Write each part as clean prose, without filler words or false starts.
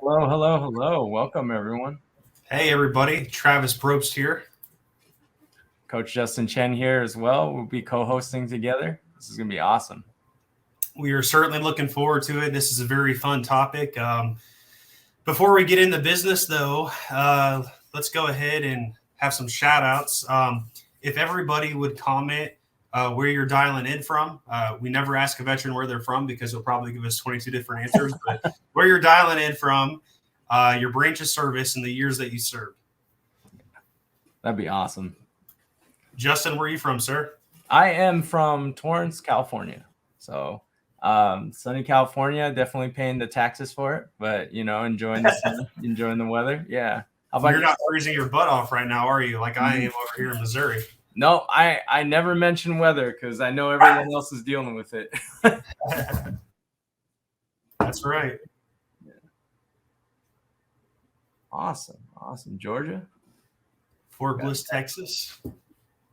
Hello, hello, hello. Welcome, everyone. Hey, everybody. Travis Probst here. Coach Justin Chen here as well. We'll be co-hosting together. This is going to be awesome. We are certainly looking forward to it. This is a very fun topic. Before we get into business, though, let's go ahead and have some shout outs. If everybody would comment where you're dialing in from, we never ask a veteran where they're from because they'll probably give us 22 different answers. But where you're dialing in from, your branch of service, and the years that you served. That'd be awesome. Justin, where are you from, sir? I am from Torrance, California. So sunny California, definitely paying the taxes for it, but enjoying the sun, enjoying the weather. Yeah. How about You're not freezing your butt off right now, are you? Like I am over here in Missouri. No, I never mention weather because I know everyone else is dealing with it. That's right. Yeah. Awesome. Georgia? Fort Bliss, Texas.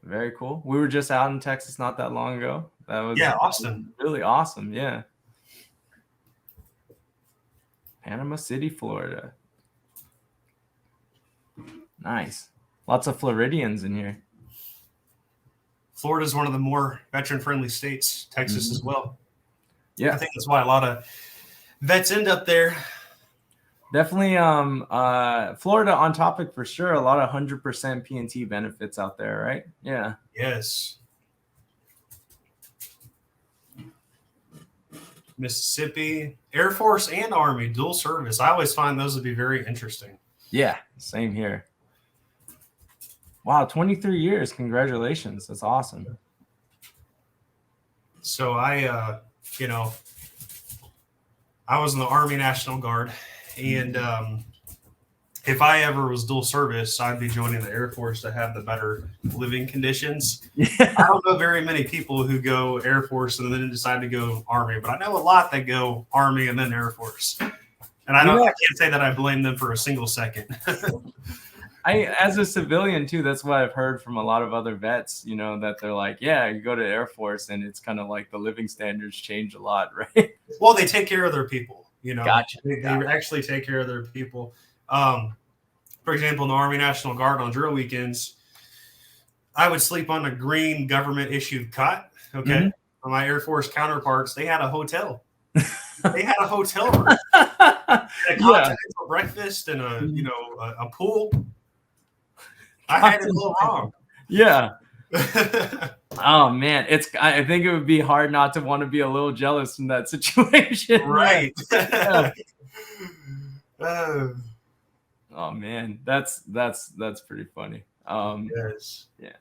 Very cool. We were just out in Texas not that long ago. That was Austin. Really awesome. Yeah. Panama City, Florida. Nice. Lots of Floridians in here. Florida is one of the more veteran-friendly states. Texas as well. Yeah. I think that's why a lot of vets end up there. Definitely Florida on topic for sure. A lot of 100% P&T benefits out there, right? Yeah. Yes. Mississippi, Air Force and Army, dual service. I always find those to be very interesting. Yeah, same here. Wow, 23 years. Congratulations. That's awesome. So I was in the Army National Guard. And if I ever was dual service, I'd be joining the Air Force to have the better living conditions. Yeah. I don't know very many people who go Air Force and then decide to go Army, but I know a lot that go Army and then Air Force. And I can't say that I blame them for a single second. As a civilian too, that's what I've heard from a lot of other vets, that they're like, yeah, you go to Air Force and it's kind of like the living standards change a lot, right? Well, they take care of their people. Gotcha. They actually take care of their people. For example, in the Army National Guard on drill weekends, I would sleep on a green government-issued cot. Okay, mm-hmm. My Air Force counterparts, they had a hotel. They had a hotel room, a continental breakfast, and a pool. I had it a little wrong. Yeah. Oh man, I think it would be hard not to want to be a little jealous in that situation. Right. Oh man, that's pretty funny. Yes. Yeah.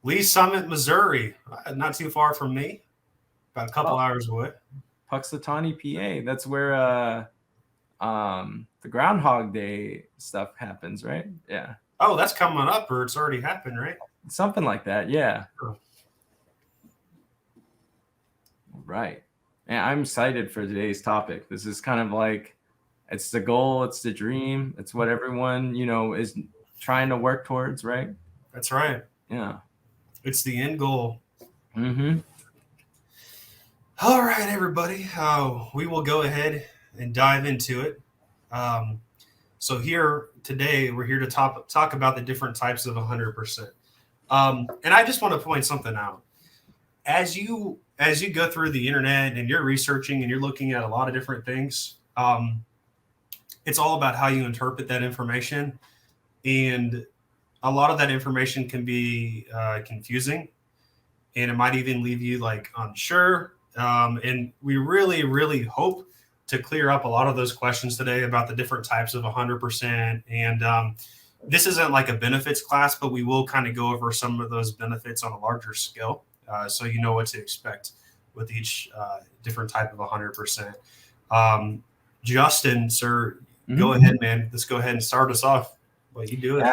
Lee Summit, Missouri, not too far from me, about a couple hours away. Puxatawny, PA. That's where the Groundhog Day stuff happens, right? Yeah. Oh, that's coming up, or it's already happened, right? Something like that, yeah. Sure. Right. And I'm excited for today's topic. This is kind of like, it's the goal, it's the dream, it's what everyone, is trying to work towards, right? That's right. Yeah. It's the end goal. Mm-hmm. All right, everybody. We will go ahead and dive into it. So here today, we're here to talk about the different types of 100%. And I just want to point something out. As you go through the internet and you're researching and you're looking at a lot of different things, it's all about how you interpret that information. And a lot of that information can be confusing, and it might even leave you like unsure. And we really, really hope to clear up a lot of those questions today about the different types of 100%. And this isn't like a benefits class, but we will kind of go over some of those benefits on a larger scale, so you know what to expect with each different type of 100%. Justin, sir, go ahead, man. Let's go ahead and start us off. What you doing?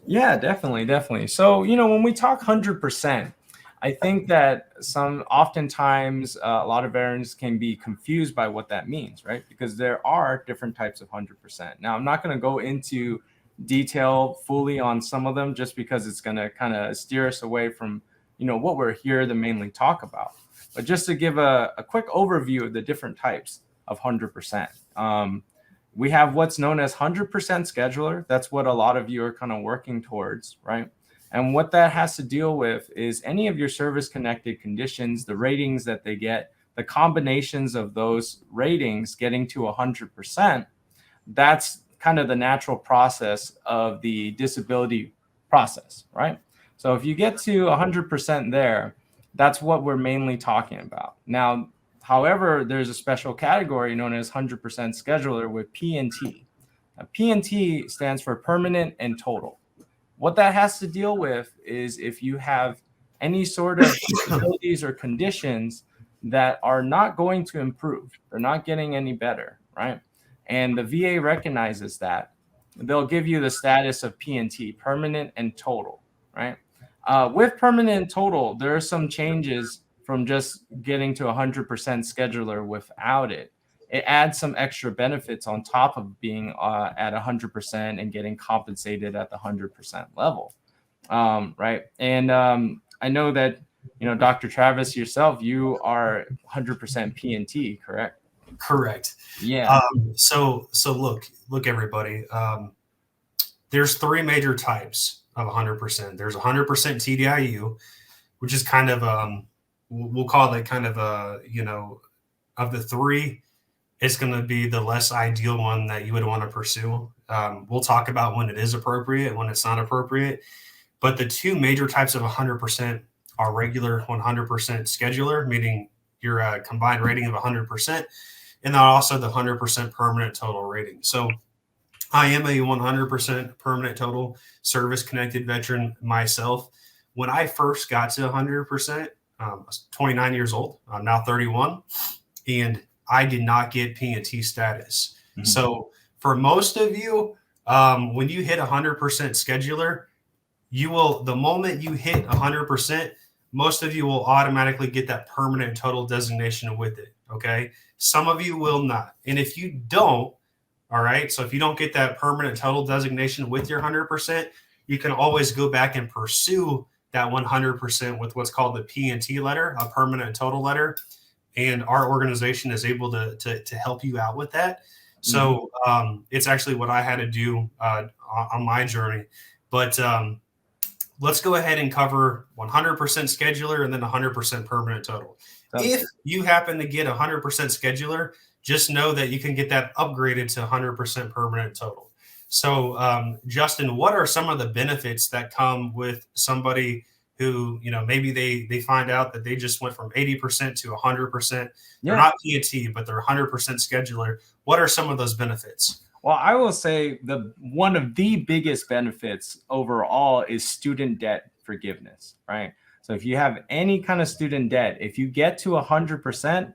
Yeah, definitely. So, when we talk 100%, I think that oftentimes a lot of veterans can be confused by what that means, right? Because there are different types of 100%. Now, I'm not going to go into detail fully on some of them just because it's going to kind of steer us away from, what we're here to mainly talk about. But just to give a quick overview of the different types of 100%. We have what's known as 100% schedular. That's what a lot of you are kind of working towards, right? And what that has to deal with is any of your service-connected conditions, the ratings that they get, the combinations of those ratings getting to 100%. That's kind of the natural process of the disability process, right? So if you get to 100% there, that's what we're mainly talking about. Now, however, there's a special category known as 100% schedular with P&T. P&T stands for permanent and total. What that has to deal with is if you have any sort of disabilities or conditions that are not going to improve, they're not getting any better, right? And the VA recognizes that. They'll give you the status of P&T, permanent and total, right? With permanent and total, there are some changes from just getting to 100% schedular without it. It adds some extra benefits on top of being at 100% and getting compensated at the 100% level, right? And I know that, Dr. Travis, yourself, you are 100% P&T, correct? Correct. Yeah. So look, everybody. There's three major types of 100%. There's 100% TDIU, which is kind of we'll call it kind of of the three, it's going to be the less ideal one that you would want to pursue. We'll talk about when it is appropriate, when it's not appropriate. But the two major types of 100% are regular 100% schedular, meaning your combined rating of 100%, and then also the 100% permanent total rating. So I am a 100% permanent total service-connected veteran myself. When I first got to 100%, I was 29 years old. I'm now 31, and I did not get P&T status. Mm-hmm. So for most of you, when you hit 100% schedular, the moment you hit 100%, most of you will automatically get that permanent total designation with it. Okay. Some of you will not. And if you don't, all right, so if you don't get that permanent total designation with your 100%, you can always go back and pursue that 100% with what's called the P&T letter, a permanent total letter. And our organization is able to help you out with that. So it's actually what I had to do on my journey. But let's go ahead and cover 100% schedular and then 100% permanent total. If you happen to get 100% schedular, just know that you can get that upgraded to 100% permanent total. So, Justin, what are some of the benefits that come with somebody who, maybe they find out that they just went from 80% to 100%. They're not P&T, but they're 100% schedular. What are some of those benefits? Well, I will say one of the biggest benefits overall is student debt forgiveness, right? So if you have any kind of student debt, if you get to 100%,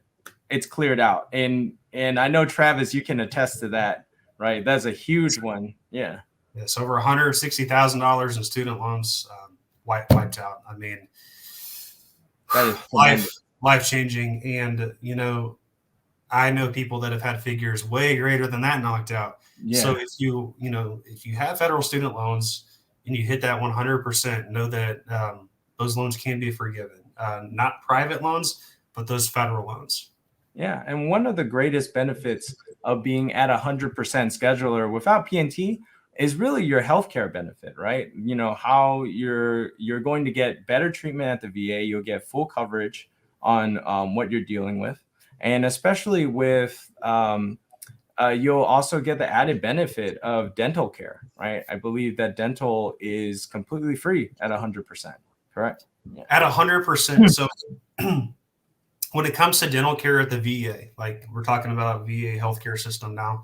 it's cleared out. And I know, Travis, you can attest to that, right? That's a huge one. Yeah. Yes, over $160,000 in student loans wiped out. I mean, that is life-changing. And, I know people that have had figures way greater than that knocked out. Yeah. So if you have federal student loans and you hit that 100%, know that those loans can be forgiven. Not private loans, but those federal loans. Yeah, and one of the greatest benefits of being at 100% schedular without P&T is really your healthcare benefit, right? How you're going to get better treatment at the VA. You'll get full coverage on what you're dealing with. And especially with, you'll also get the added benefit of dental care, right? I believe that dental is completely free at 100%, correct? Yeah. At 100%. So when it comes to dental care at the VA, like we're talking about VA healthcare system now,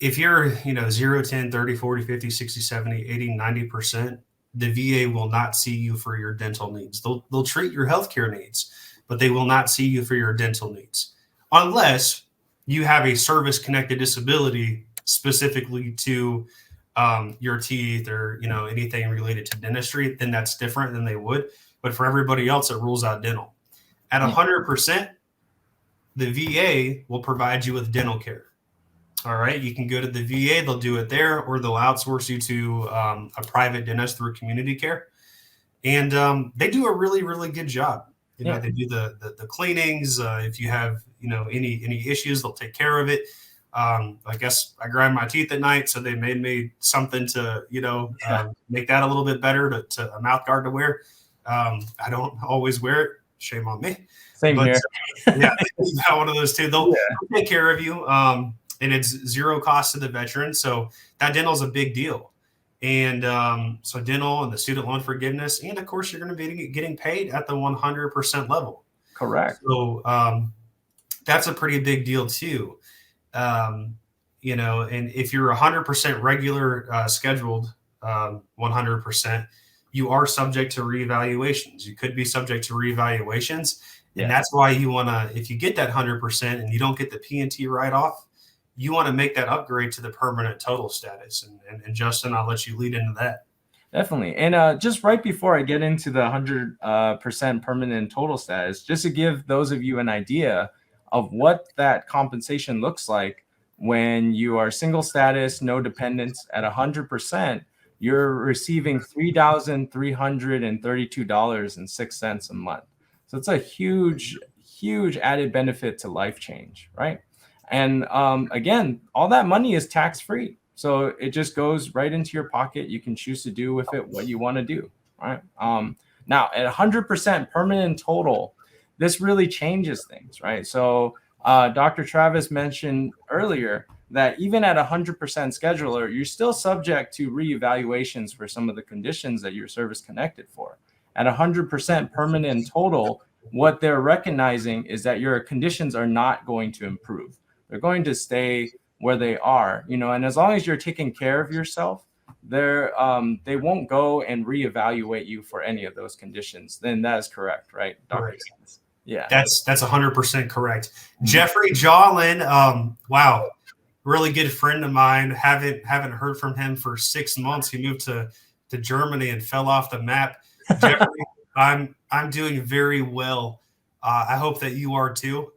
if you're, 0, 10, 30, 40, 50, 60, 70, 80, 90%, the VA will not see you for your dental needs. They'll treat your healthcare needs, but they will not see you for your dental needs unless you have a service-connected disability specifically to your teeth or, anything related to dentistry. Then that's different than they would. But for everybody else, it rules out dental. At 100%, the VA will provide you with dental care. All right. You can go to the VA. They'll do it there, or they'll outsource you to a private dentist through community care. And they do a really, really good job. They do the cleanings. If you have, any issues, they'll take care of it. I guess I grind my teeth at night, so they made me something to, make that a little bit better, to a mouth guard to wear. I don't always wear it. Shame on me. Same But here. yeah, you got one of those too. They'll Yeah. take care of you, and it's zero cost to the veteran. So that dental is a big deal. And so dental and the student loan forgiveness, and of course you're going to be getting paid at the 100% level. Correct. So that's a pretty big deal too. And if you're 100% regular scheduled, 100%, you are subject to reevaluations. You could be subject to reevaluations. And that's why you want to, if you get that 100% and you don't get the P&T write-off, you want to make that upgrade to the permanent total status. And Justin, I'll let you lead into that. Definitely. And just right before I get into the 100% permanent total status, just to give those of you an idea of what that compensation looks like when you are single status, no dependents at 100%, you're receiving $3,332.06 a month. So it's a huge, huge added benefit to life change, right? And again, all that money is tax-free. So it just goes right into your pocket. You can choose to do with it what you want to do, right? Now, at 100% permanent total, this really changes things, right? So Dr. Travis mentioned earlier that even at 100% scheduler, you're still subject to reevaluations for some of the conditions that you're service connected for. At 100% permanent total, what they're recognizing is that your conditions are not going to improve. They're going to stay where they are, and as long as you're taking care of yourself, they won't go and reevaluate you for any of those conditions. Then that is correct, right, Dr. Correct. Yeah, that's 100% correct. Jeffrey Jolin, wow, really good friend of mine. Haven't heard from him for 6 months. He moved to Germany and fell off the map. Jeffrey, I'm doing very well. I hope that you are too.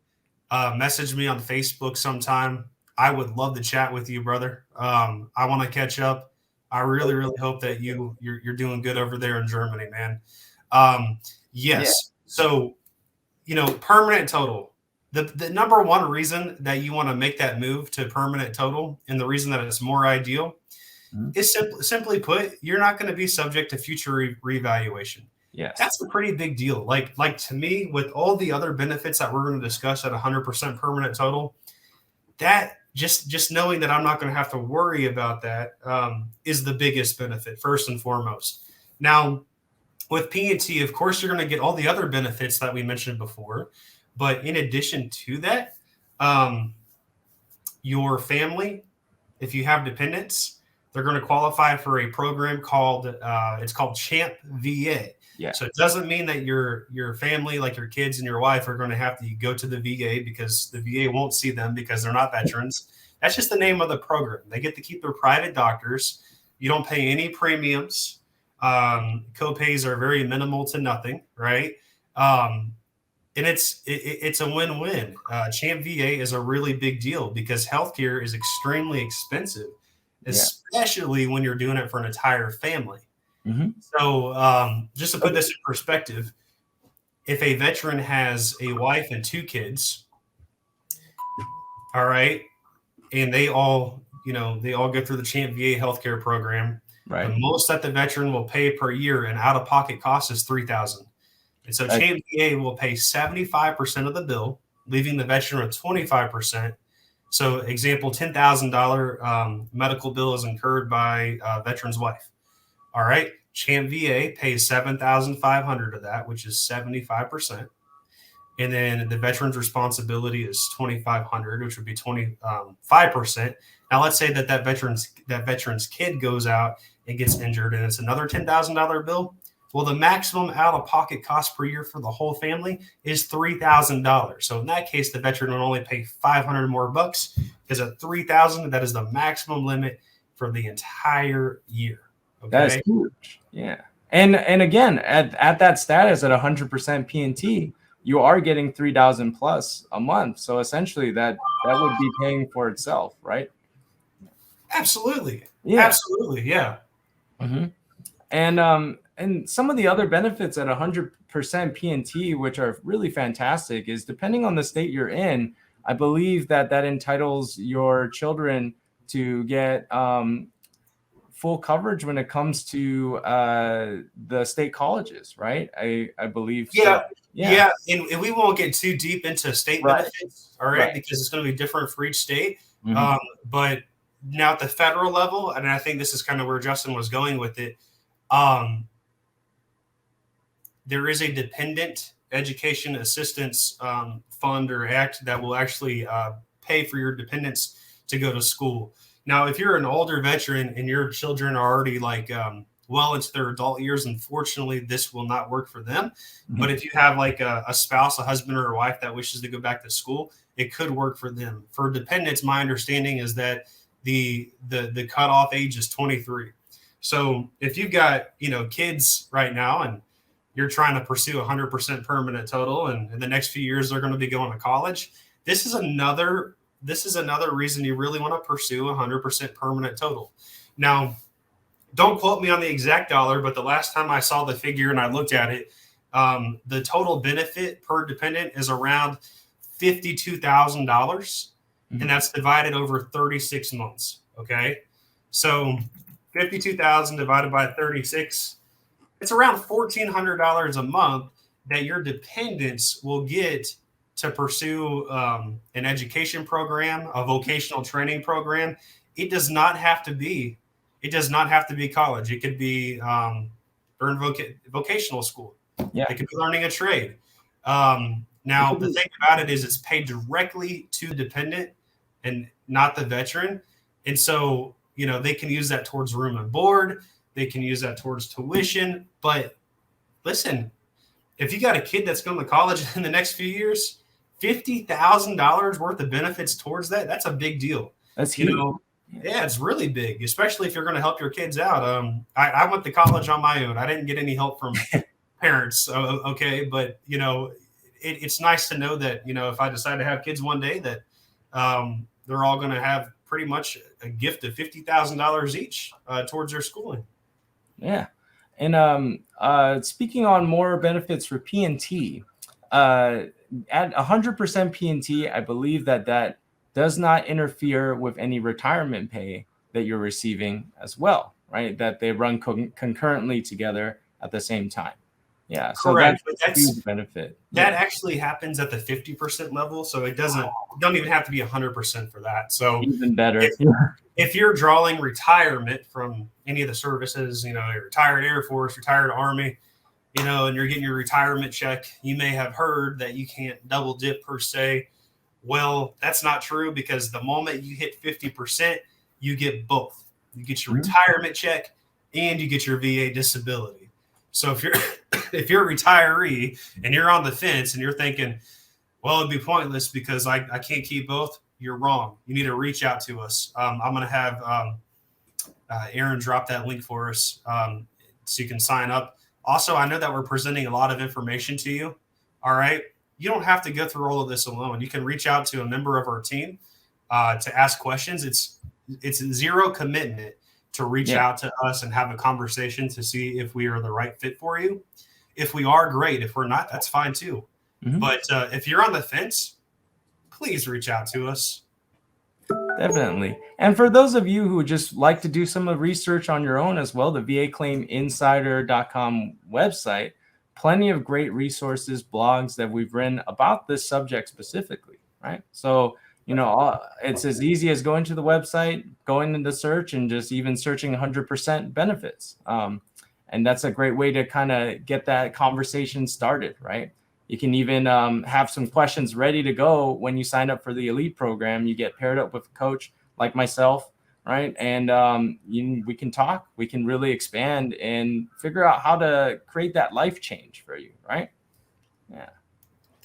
Message me on Facebook sometime. I would love to chat with you, brother. I want to catch up. I really, really hope that you're doing good over there in Germany, man. Yes. Yeah. So, permanent total. The number one reason that you want to make that move to permanent total, and the reason that it's more ideal, is simply put, you're not going to be subject to future reevaluation. Yes. That's a pretty big deal. Like to me, with all the other benefits that we're going to discuss at 100% permanent total, that just knowing that I'm not going to have to worry about that is the biggest benefit, first and foremost. Now, with P&T, of course, you're going to get all the other benefits that we mentioned before. But in addition to that, your family, if you have dependents, they're going to qualify for a program called CHAMP VA. Yeah. So it doesn't mean that your family, like your kids and your wife, are going to have to go to the VA, because the VA won't see them because they're not veterans. That's just the name of the program. They get to keep their private doctors. You don't pay any premiums. Co-pays are very minimal to nothing, right? And it's a win-win. CHAMP VA is a really big deal because healthcare is extremely expensive, especially when you're doing it for an entire family. Mm-hmm. So just to put this in perspective, if a veteran has a wife and 2 kids, all right, and they all go through the CHAMP VA healthcare program, right, the most that the veteran will pay per year in out-of-pocket costs is $3,000. And so CHAMP VA will pay 75% of the bill, leaving the veteran with 25%. So example, $10,000 medical bill is incurred by veteran's wife. All right, CHAMP VA pays $7,500 of that, which is 75%. And then the veteran's responsibility is $2,500, which would be 25%. Now, let's say that veteran's kid goes out and gets injured, and it's another $10,000 bill. Well, the maximum out-of-pocket cost per year for the whole family is $3,000. So in that case, the veteran would only pay $500 more bucks, because at $3,000, that is the maximum limit for the entire year. Okay? That is huge. Yeah. And again, at that status at 100% P&T, you are getting $3,000 plus a month. So essentially that would be paying for itself, right? Absolutely. Yeah. Absolutely. Yeah. Mm-hmm. And some of the other benefits at 100% P&T, which are really fantastic, is depending on the state you're in, I believe that entitles your children to get full coverage when it comes to the state colleges, right? I believe so. Yeah, and we won't get too deep into state Right. benefits, all right, Right. because it's going to be different for each state. Mhm. But now at the federal level, and I think this is kind of where Justin was going with it, um, there is a dependent education assistance fund or act that will actually pay for your dependents to go to school. Now, if you're an older veteran and your children are already like well into their adult years, unfortunately, this will not work for them. But Mhm. if you have like a spouse, a husband, or a wife that wishes to go back to school, it could work for them. For dependents, my understanding is that the cutoff age is 23. So if you've got kids right now and you're trying to pursue 100% permanent total, and in the next few years they're going to be going to college, this is another reason you really want to pursue 100% permanent total. Now, don't quote me on the exact dollar, but the last time I saw the figure and I looked at it, the total benefit per dependent is around $52,000, and that's divided over 36 months. Okay, so 52,000 divided by 36, it's around $1,400 a month that your dependents will get to pursue an education program, a vocational training program. It does not have to be. It does not have to be college. It could be during vocational school. Yeah. They could be learning a trade. Now, the thing about it is it's paid directly to the dependent and not the veteran. And so, they can use that towards room and board. They can use that towards tuition. But listen, if you got a kid that's going to college in the next few years, $50,000 worth of benefits towards that, that's a big deal. That's huge. Yeah, it's really big, especially if you're going to help your kids out. I went to college on my own. I didn't get any help from parents. Okay. But, it's nice to know that, if I decide to have kids one day, that they're all going to have pretty much a gift of $50,000 each towards their schooling. Yeah. And speaking on more benefits for P&T, at 100% P&T, I believe that does not interfere with any retirement pay that you're receiving as well, right? That they run concurrently together at the same time. Yeah. Correct. So that's a huge benefit. That actually happens at the 50% level. So it don't even have to be 100% for that. So even better. If you're drawing retirement from any of the services, you're retired Air Force, retired Army, and you're getting your retirement check, you may have heard that you can't double dip per se. Well, that's not true, because the moment you hit 50%, you get both. You get your retirement check and you get your VA disability. So if you're a retiree and you're on the fence and you're thinking, well, it'd be pointless because I can't keep both, you're wrong. You need to reach out to us. I'm going to have Aaron drop that link for us so you can sign up. Also, I know that we're presenting a lot of information to you. All right. You don't have to go through all of this alone. You can reach out to a member of our team to ask questions. It's zero commitment to reach out to us and have a conversation to see if we are the right fit for you. If we are, great. If we're not, that's fine too. But if you're on the fence, please reach out to us. Definitely. And for those of you who just like to do some of the research on your own as well, the VAClaimInsider.com website, plenty of great resources, blogs that we've written about this subject specifically, right? So, it's as easy as going to the website, going into search, and just even searching 100% benefits. And that's a great way to kind of get that conversation started, right? You can even have some questions ready to go when you sign up for the elite program. You get paired up with a coach like myself, right? And we can talk. We can really expand and figure out how to create that life change for you, right? Yeah.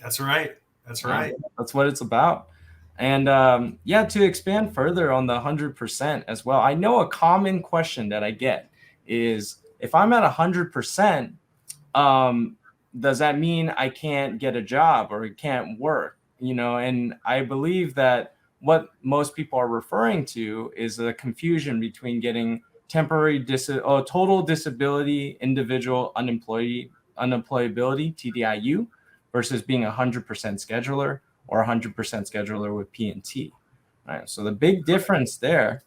That's right. That's right. That's what it's about. And to expand further on the 100% as well, I know a common question that I get is, if I'm at 100%, does that mean I can't get a job or can't work? And I believe that what most people are referring to is the confusion between getting temporary total disability, individual unemployability, TDIU, versus being 100% schedular or 100% scheduler with P&T. Right? So the big difference there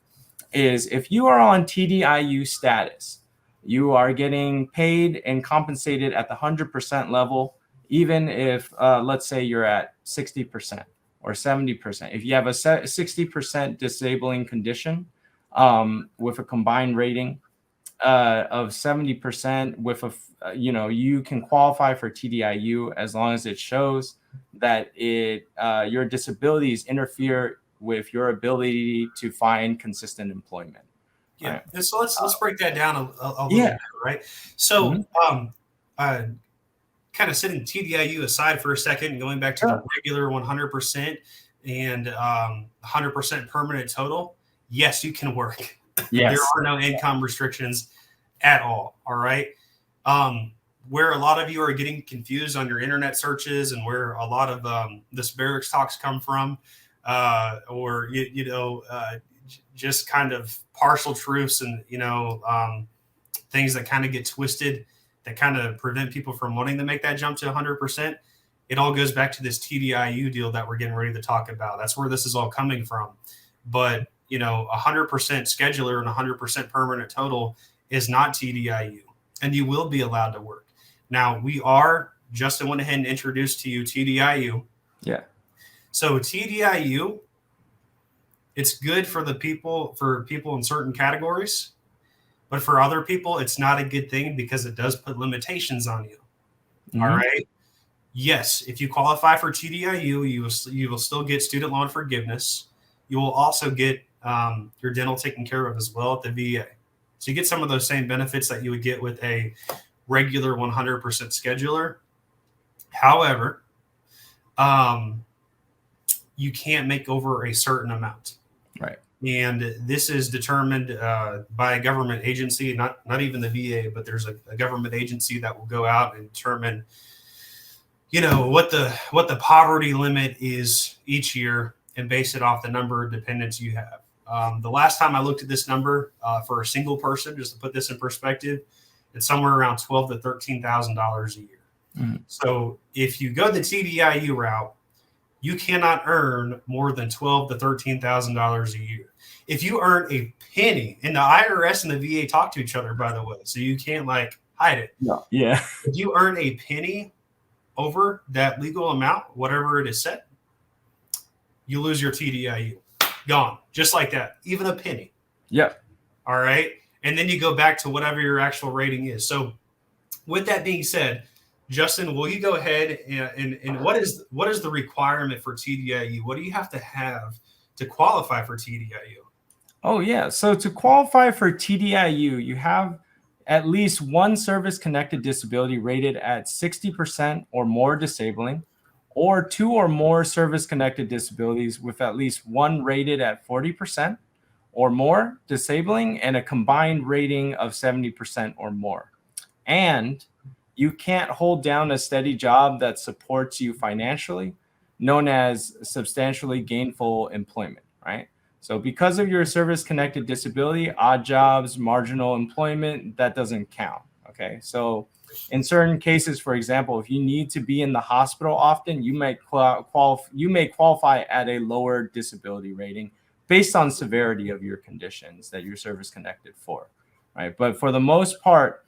is if you are on TDIU status, you are getting paid and compensated at the 100% level, even if, let's say, you're at 60% or 70%. If you have a 60% disabling condition with a combined rating of 70% with you can qualify for TDIU as long as it shows that your disabilities interfere with your ability to find consistent employment. Yeah. Right? And so let's break that down a little Yeah. bit, right? So kind of setting TDIU aside for a second and going back to the regular 100% and 100% permanent total. Yes, you can work. Yes. There are no income restrictions at all. All right. Where a lot of you are getting confused on your internet searches and where a lot of this barracks talks come from, or just kind of partial truths and things that kind of get twisted that kind of prevent people from wanting to make that jump to 100%. It all goes back to this TDIU deal that we're getting ready to talk about. That's where this is all coming from. But 100% scheduler and 100% permanent total is not TDIU, and you will be allowed to work. Now, Justin went ahead and introduced to you TDIU. Yeah. So TDIU, it's good for people in certain categories, but for other people, it's not a good thing because it does put limitations on you. Mm-hmm. All right. Yes, if you qualify for TDIU, you will still get student loan forgiveness. You will also get your dental taken care of as well at the VA. So you get some of those same benefits that you would get with a regular 100% scheduler. However, you can't make over a certain amount. Right. And this is determined by a government agency, not even the VA, but there's a government agency that will go out and determine, what the poverty limit is each year and base it off the number of dependents you have. The last time I looked at this number for a single person, just to put this in perspective, it's somewhere around $12,000 to $13,000 a year. Mm-hmm. So if you go the TDIU route, you cannot earn more than $12,000 to $13,000 a year. If you earn a penny, and the IRS and the VA talk to each other, by the way, so you can't hide it. No. Yeah. If you earn a penny over that legal amount, whatever it is set, you lose your TDIU. Gone. Just like that. Even a penny. Yep. All right. And then you go back to whatever your actual rating is. So with that being said, Justin, will you go ahead and what is the requirement for TDIU? What do you have to qualify for TDIU? Oh, yeah. So to qualify for TDIU, you have at least one service-connected disability rated at 60% or more disabling, or two or more service-connected disabilities with at least one rated at 40% or more disabling and a combined rating of 70% or more. And you can't hold down a steady job that supports you financially, known as substantially gainful employment, right? So because of your service-connected disability, odd jobs, marginal employment, that doesn't count, okay? So in certain cases, for example, if you need to be in the hospital often, you may qualify at a lower disability rating based on severity of your conditions that you're service-connected for, right? But for the most part,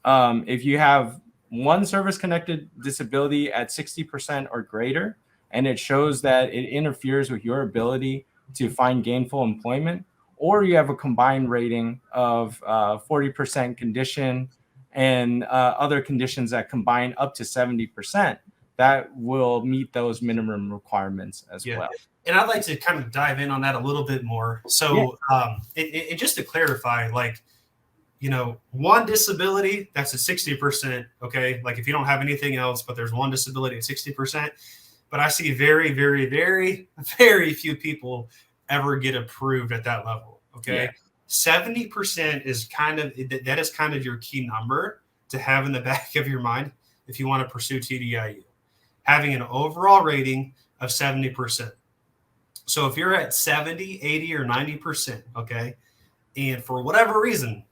if you have one service-connected disability at 60% or greater, and it shows that it interferes with your ability to find gainful employment, or you have a combined rating of 40% condition and other conditions that combine up to 70%, that will meet those minimum requirements as well. And I'd like to kind of dive in on that a little bit more. So and just to clarify, one disability, that's a 60%, okay? If you don't have anything else, but there's one disability at 60%, but I see very, very, very, very few people ever get approved at that level, okay? Yeah. 70% is kind of your key number to have in the back of your mind if you want to pursue TDIU. Having an overall rating of 70%. So if you're at 70, 80, or 90%, okay, and for whatever reason,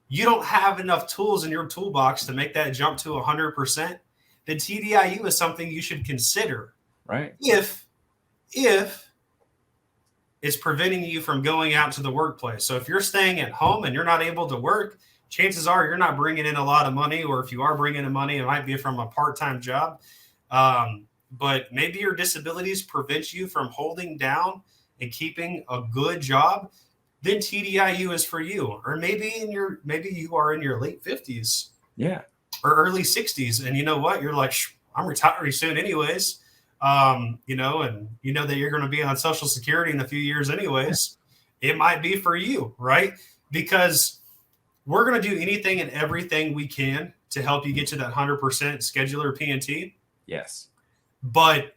you don't have enough tools in your toolbox to make that jump to 100%, then TDIU is something you should consider. Right. If if it's preventing you from going out to the workplace. So if you're staying at home and you're not able to work, chances are you're not bringing in a lot of money, or if you are bringing in money, it might be from a part-time job. But maybe your disabilities prevent you from holding down and keeping a good job, then TDIU is for you. Or maybe you are in your late 50s Yeah. or early 60s, and you know what? You're like, I'm retiring soon anyways. And you know that you're going to be on Social Security in a few years anyways. It might be for you, right? Because we're going to do anything and everything we can to help you get to that 100% schedular P&T. Yes. But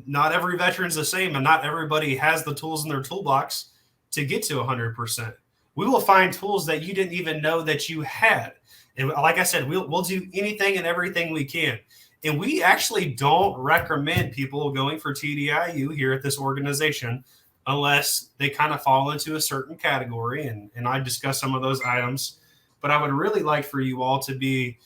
not every veteran's the same, and not everybody has the tools in their toolbox to get to 100%. We will find tools that you didn't even know that you had. And like I said, we'll do anything and everything we can. And we actually don't recommend people going for TDIU here at this organization unless they kind of fall into a certain category. And I discuss some of those items. But I would really like for you all TDIU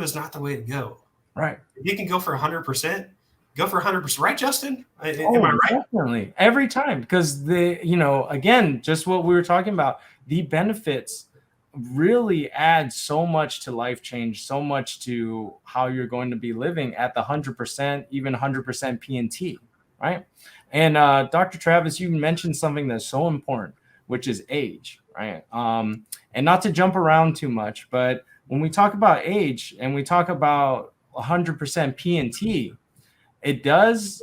is not the way to go. Right. If you can go for 100%, go for 100%. Right, Justin? Am Oh, I right? definitely. Every time. Because again, just what we were talking about, the benefits really add so much to life change, so much to how you're going to be living at the 100%, even 100% P&T, right? And Dr. Travis, you mentioned something that's so important, which is age, right? And not to jump around too much, but when we talk about age and we talk about 100% P&T, it does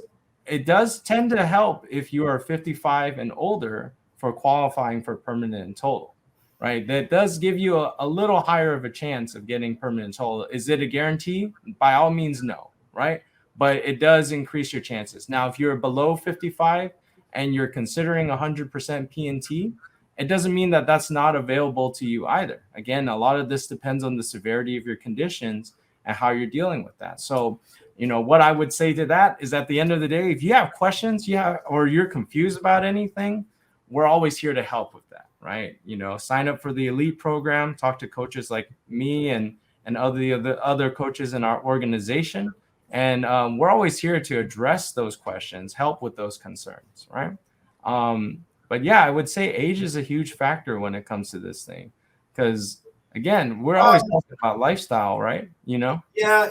tend to help if you are 55 and older for qualifying for permanent and total, right? That does give you a little higher of a chance of getting permanent total. Is it a guarantee? By all means, no, right? But it does increase your chances. Now, if you're below 55 and you're considering 100% P&T, it doesn't mean that that's not available to you either. Again, a lot of this depends on the severity of your conditions and how you're dealing with that. So, what I would say to that is, at the end of the day, if you have questions, or you're confused about anything, we're always here to help with that, right? Sign up for the elite program, talk to coaches like me and other coaches in our organization. And we're always here to address those questions, help with those concerns, right? But yeah, I would say age is a huge factor when it comes to this thing, because again, we're always talking about lifestyle, right? Yeah,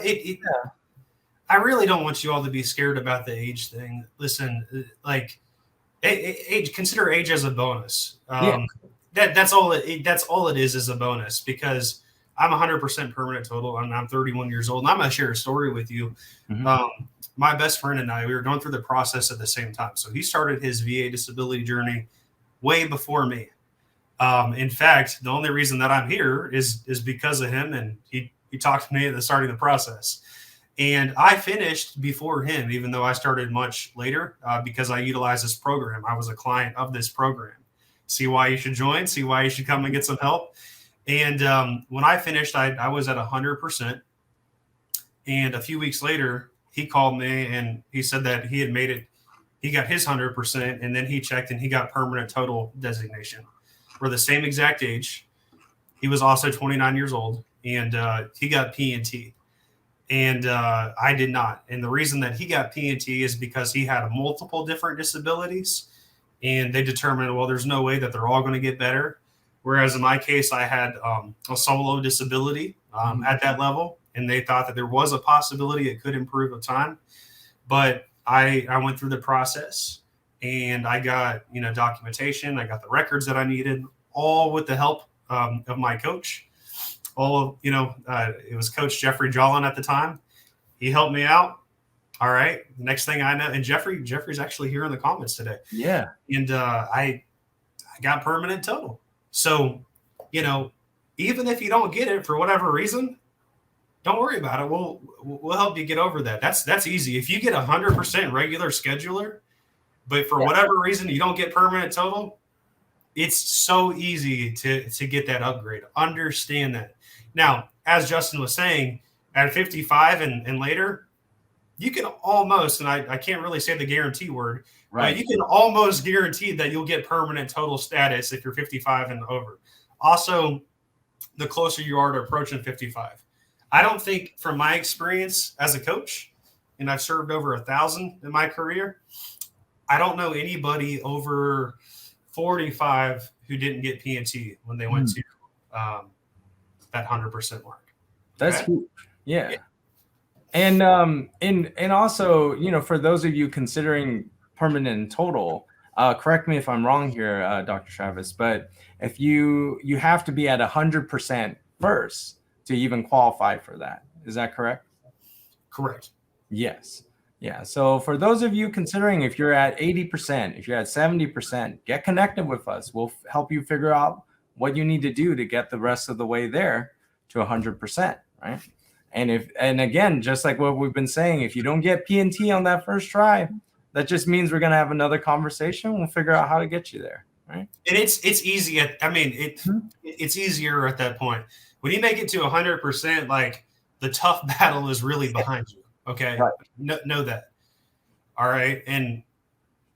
I really don't want you all to be scared about the age thing. Listen, like age, consider age as a bonus. That's all it is a bonus, because I'm 100% permanent total. I'm 31 years old, and I'm gonna share a story with you. Mm-hmm. My best friend and I, we were going through the process at the same time. So he started his VA disability journey way before me. In fact, the only reason that I'm here is because of him, and he talked to me at the start of the process. And I finished before him, even though I started much later, because I utilized this program. I was a client of this program. See why you should join, see why you should come and get some help. And when I finished, I was at 100%. And a few weeks later, he called me and he said that he had made it. He got his 100%, and then he checked and he got permanent total designation. We're the same exact age. He was also 29 years old, and he got P&T. And I did not. And the reason that he got P&T is because he had multiple different disabilities, and they determined, well, there's no way that they're all going to get better. Whereas in my case, I had a solo disability at that level, and they thought that there was a possibility it could improve with time. But I went through the process, and I got documentation. I got the records that I needed, all with the help of my coach. It was Coach Jeffrey Jolin at the time. He helped me out. All right. Next thing I know, and Jeffrey's actually here in the comments today. Yeah. And I got permanent total. So, even if you don't get it for whatever reason, don't worry about it. We'll help you get over that. That's easy. If you get 100% regular scheduler, but for whatever reason you don't get permanent total, it's so easy to get that upgrade. Understand that. Now, as Justin was saying, at 55 and later, you can almost, and I can't really say the guarantee word, right, but you can almost guarantee that you'll get permanent total status if you're 55 and over. Also, the closer you are to approaching 55. I don't think, from my experience as a coach and I've served over 1,000 in my career. I don't know anybody over 45 who didn't get PNT when they went to that 100% mark. That's Okay? huge. Yeah. And also, for those of you considering permanent and total, correct me if I'm wrong here, Dr. Travis, but if you have to be at 100% first to even qualify for that. Is that correct? Correct. Yes. Yeah. So for those of you considering, if you're at 80%, if you're at 70%, get connected with us. We'll help you figure out what you need to do to get the rest of the way there to 100%, right? And again, just like what we've been saying, if you don't get P&T on that first try, that just means we're going to have another conversation. We'll figure out how to get you there, right? And it's easy. It's easier at that point. When you make it to 100%, like the tough battle is really behind you. Okay. Right. Know that. All right. And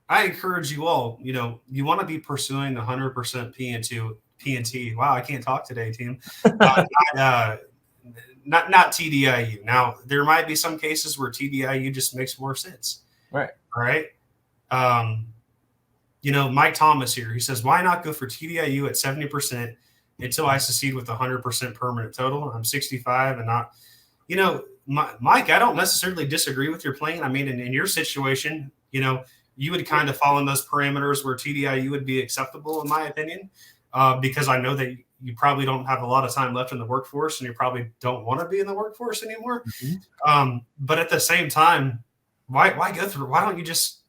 I encourage you all, you want to be pursuing the 100% P&T. Wow. I can't talk today, team. Not TDIU. Now, there might be some cases where TDIU just makes more sense. Right. All right. Mike Thomas here, he says, why not go for TDIU at 70% until I succeed with 100% permanent total? I'm 65 and not, Mike, I don't necessarily disagree with your plan. I mean, in your situation, you would kind of fall in those parameters where TDIU would be acceptable, in my opinion, because I know that you probably don't have a lot of time left in the workforce and you probably don't want to be in the workforce anymore. Mm-hmm. But at the same time, why go through? Why don't you just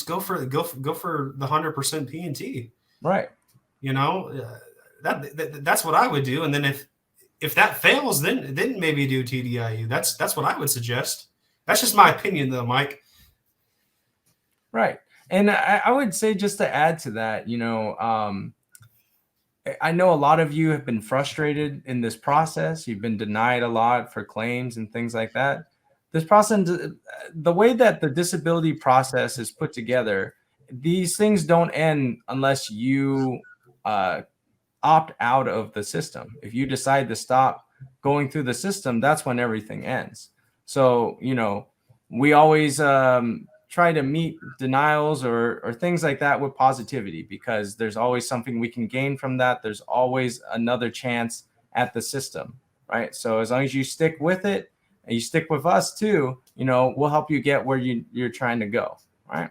go for the 100% P&T? Right. That's what I would do. And then if that fails, then maybe do TDIU. That's what I would suggest. That's just my opinion, though, Mike. Right. And I would say, just to add to that, I know a lot of you have been frustrated in this process. You've been denied a lot for claims and things like that. This process, the way that the disability process is put together, these things don't end unless you opt out of the system. If you decide to stop going through the system, that's when everything ends. So, we always try to meet denials or things like that with positivity, because there's always something we can gain from that. There's always another chance at the system, right? So as long as you stick with it and you stick with us too, we'll help you get where you're trying to go, right?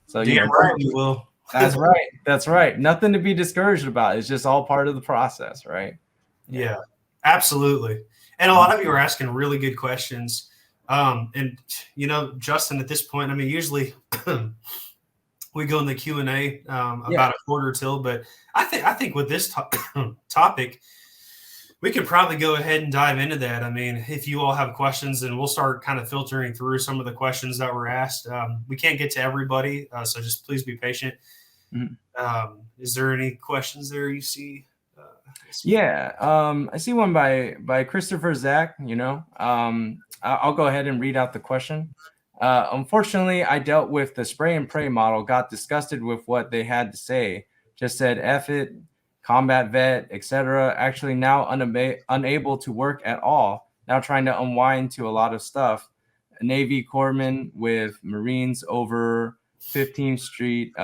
So right, you will. That's right. That's right. Nothing to be discouraged about. It's just all part of the process, right? Yeah, absolutely. And a lot of you are asking really good questions. And Justin, at this point, I mean, usually we go in the Q&A about a quarter till, but I think with this topic, we could probably go ahead and dive into that. I mean, if you all have questions, and we'll start kind of filtering through some of the questions that were asked. We can't get to everybody, so just please be patient. Mm-hmm. Is there any questions there you see? I see one by Christopher Zach. I'll go ahead and read out the question. Unfortunately, I dealt with the spray and pray model, got disgusted with what they had to say, just said F it, combat vet, etc. Actually now unable to work at all, now trying to unwind to a lot of stuff. A Navy corpsman with Marines over 15th Street,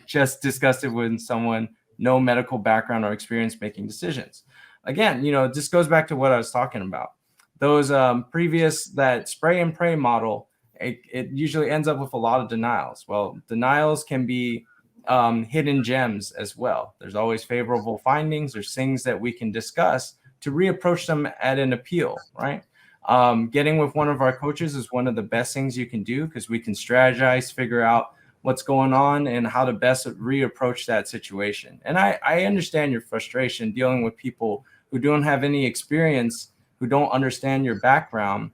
just disgusted with someone, no medical background or experience making decisions. Again, this goes back to what I was talking about. Those that spray and pray model, it usually ends up with a lot of denials. Well, denials can be hidden gems as well. There's always favorable findings. There's things that we can discuss to reapproach them at an appeal, right? Getting with one of our coaches is one of the best things you can do, because we can strategize, figure out what's going on and how to best reapproach that situation. And I understand your frustration dealing with people who don't have any experience, who don't understand your background.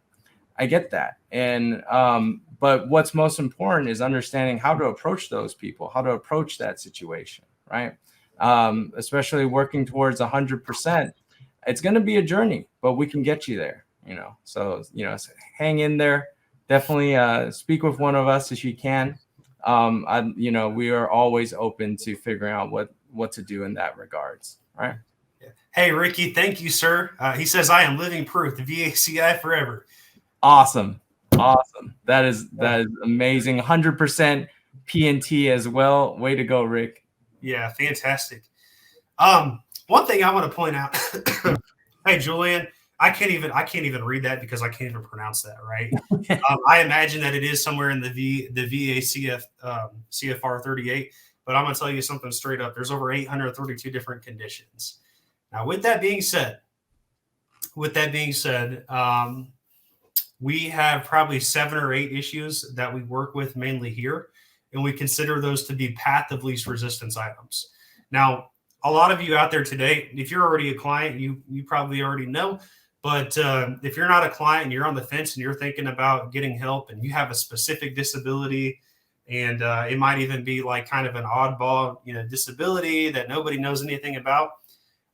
I get that. And but what's most important is understanding how to approach those people, how to approach that situation, right? Especially working towards 100%. It's going to be a journey, but we can get you there, So, hang in there. Definitely speak with one of us if you can. We are always open to figuring out what to do in that regards, right? Hey, Ricky, thank you, sir. He says, I am living proof, the VACI forever. Awesome. Awesome. That is amazing. 100% P&T as well. Way to go, Rick. Yeah, fantastic. One thing I want to point out. Hey, Julian, I can't even read that because I can't even pronounce that right. I imagine that it is somewhere in the VACF CFR 38, but I'm gonna tell you something straight up. There's over 832 different conditions. Now, with that being said, we have probably 7 or 8 issues that we work with mainly here, and we consider those to be path of least resistance items. Now, a lot of you out there today, if you're already a client, you probably already know. But if you're not a client and you're on the fence and you're thinking about getting help and you have a specific disability, and it might even be like kind of an oddball, disability that nobody knows anything about,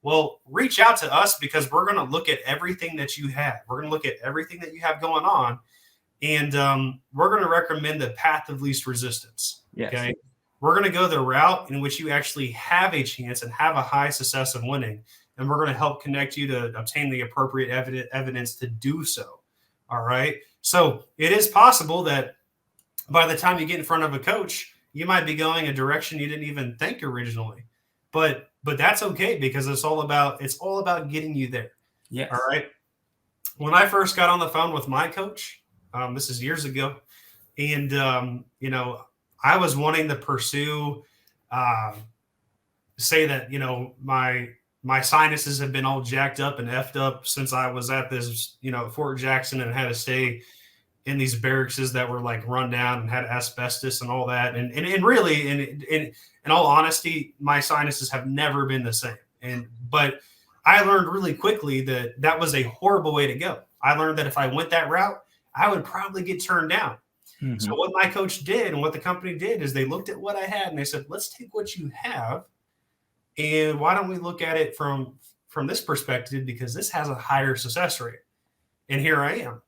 well, reach out to us because we're going to look at everything that you have. We're going to look at everything that you have going on, and we're going to recommend the path of least resistance. Yes. Okay. We're going to go the route in which you actually have a chance and have a high success of winning. And we're going to help connect you to obtain the appropriate evidence to do so. All right. So it is possible that by the time you get in front of a coach, you might be going a direction you didn't even think originally. But that's okay because it's all about getting you there. Yes. All right. When I first got on the phone with my coach, this is years ago, and I was wanting to pursue, say that, my sinuses have been all jacked up and effed up since I was at this, Fort Jackson, and had to stay in these barracks that were like run down and had asbestos and all that. And really, in all honesty, my sinuses have never been the same. But I learned really quickly that was a horrible way to go. I learned that if I went that route, I would probably get turned down. Mm-hmm. So what my coach did and what the company did is they looked at what I had and they said, let's take what you have and why don't we look at it from this perspective, because this has a higher success rate. And here I am.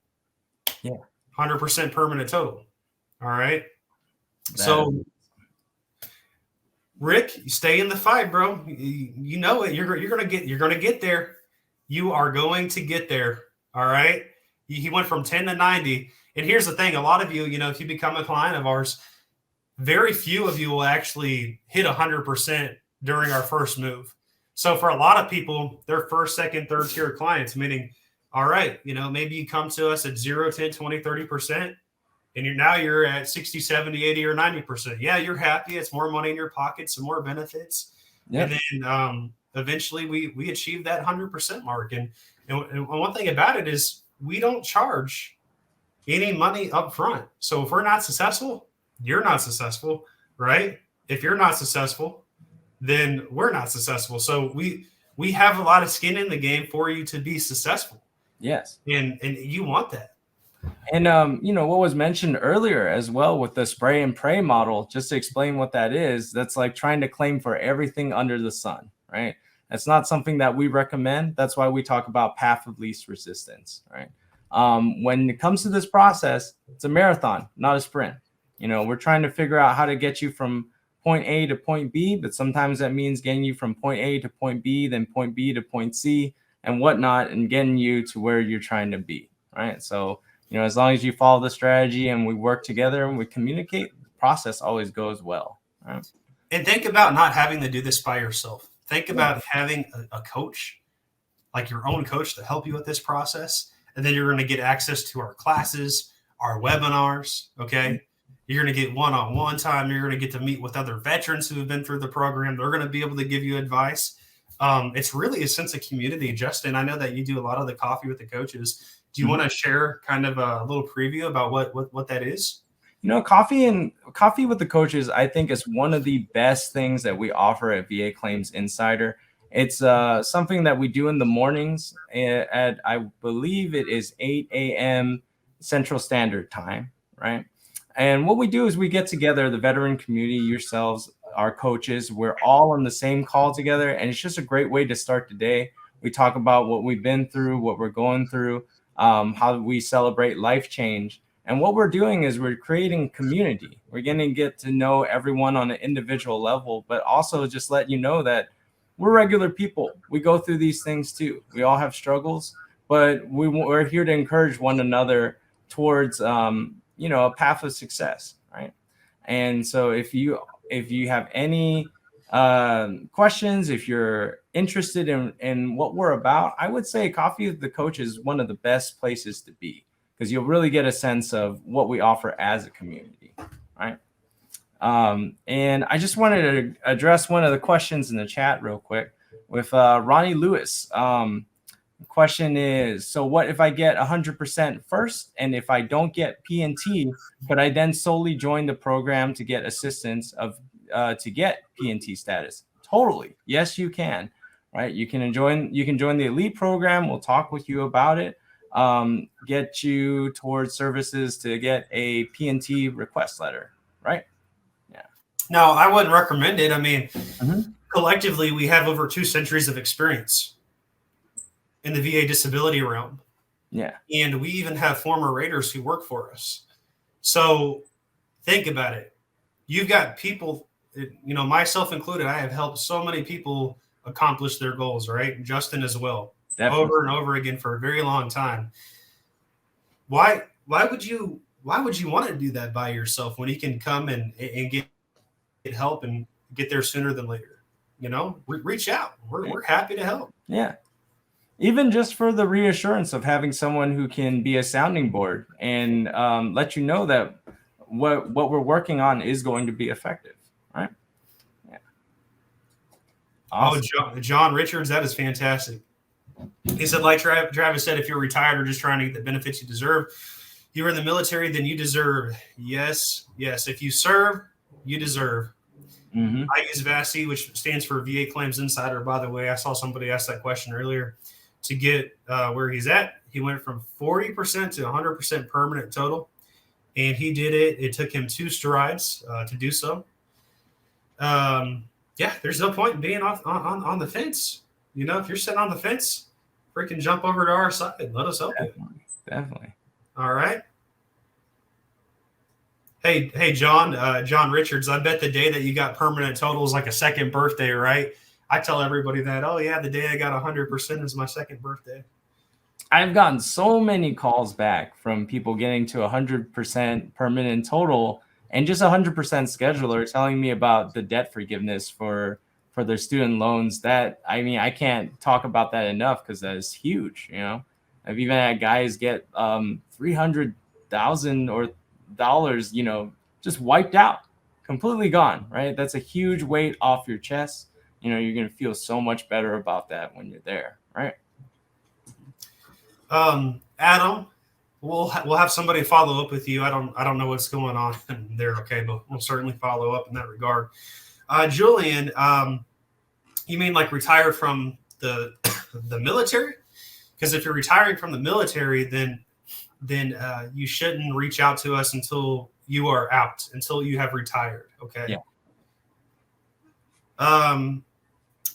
Yeah. 100% permanent total. All right. So Rick, you stay in the fight, bro. You know it. You're going to get there. You are going to get there. All right. He went from 10 to 90. And here's the thing. A lot of you, if you become a client of ours, very few of you will actually hit 100% during our first move. So for a lot of people, they're first, second, third tier clients, meaning, all right, maybe you come to us at 0, 10, 20, 30%, and you're at 60, 70, 80, or 90%. Yeah, you're happy. It's more money in your pocket, some more benefits. Yep. And then eventually we achieve that 100% mark. And one thing about it is we don't charge any money up front. So if we're not successful, you're not successful, right? If you're not successful, then we're not successful. So we have a lot of skin in the game for you to be successful. Yes. And you want that. And, what was mentioned earlier as well with the spray and pray model, just to explain what that is, that's like trying to claim for everything under the sun, right? That's not something that we recommend. That's why we talk about path of least resistance, right? When it comes to this process, it's a marathon, not a sprint. We're trying to figure out how to get you from point A to point B, but sometimes that means getting you from point A to point B, then point B to point C and whatnot, and getting you to where you're trying to be, right? So, as long as you follow the strategy and we work together and we communicate, the process always goes well, right? And think about not having to do this by yourself. Think about having a coach, like your own coach, to help you with this process. And then you're going to get access to our classes, our webinars, okay? You're going to get one-on-one time. You're going to get to meet with other veterans who have been through the program. They're going to be able to give you advice. It's really a sense of community. Justin, I know that you do a lot of the coffee with the coaches. Do you want to share kind of a little preview about what that is? Coffee with the coaches, I think, is one of the best things that we offer at VA Claims Insider. It's something that we do in the mornings at I believe it is 8 a.m. Central Standard Time, right? And what we do is we get together, the veteran community, yourselves, our coaches. We're all on the same call together, and it's just a great way to start the day. We talk about what we've been through, what we're going through, how we celebrate life change. And what we're doing is we're creating community. We're going to get to know everyone on an individual level, but also just let you know that we're regular people. We go through these things too. We all have struggles, but we're here to encourage one another towards a path of success, right? And so if you have any questions, if you're interested in what we're about, I would say Coffee with the Coach is one of the best places to be, because you'll really get a sense of what we offer as a community, right? And I just wanted to address one of the questions in the chat real quick with Ronnie Lewis. The question is, so what if I get 100% first, and if I don't get P&T, could I then solely join the program to get assistance to get P&T status? Totally. Yes, you can. Right? You can join the elite program. We'll talk with you about it. Get you towards services to get a P&T request letter. Right? Yeah. No, I wouldn't recommend it. I mean, collectively, we have over 2 centuries of experience in the VA disability realm. Yeah. And we even have former Raiders who work for us. So think about it. You've got people, myself included, I have helped so many people accomplish their goals, right? Justin as well. Definitely. Over and over again for a very long time. Why would you want to do that by yourself when you can come and get help and get there sooner than later? Reach out. We're happy to help. Yeah. Even just for the reassurance of having someone who can be a sounding board and let you know that what we're working on is going to be effective, right? Yeah. Awesome. Oh, John Richards, that is fantastic. He said, like Travis said, if you're retired or just trying to get the benefits you deserve, you were in the military, then you deserve. Yes. If you serve, you deserve. Mm-hmm. I use VASI, which stands for VA Claims Insider. By the way, I saw somebody ask that question earlier. To get where he's at, he went from 40% to 100% permanent total, and he did it. It took him 2 strides to do so. There's no point in being on the fence. If you're sitting on the fence, freaking jump over to our side. Let us help you. Definitely. All right. Hey, John Richards, I bet the day that you got permanent total is like a second birthday, right? I tell everybody that, oh, yeah, the day I got 100% is my second birthday. I've gotten so many calls back from people getting to 100% permanent total and just 100% scheduler telling me about the debt forgiveness for their student loans. That, I mean, I can't talk about that enough because that is huge. I've even had guys get $300,000 or dollars, just wiped out, completely gone, right? That's a huge weight off your chest. You're going to feel so much better about that when you're there, right? Adam, we'll have somebody follow up with you. I don't know what's going on there, okay, but we'll certainly follow up in that regard. Julian, you mean like retire from the military? Because if you're retiring from the military, then you shouldn't reach out to us until you are out, until you have retired, okay? Yeah.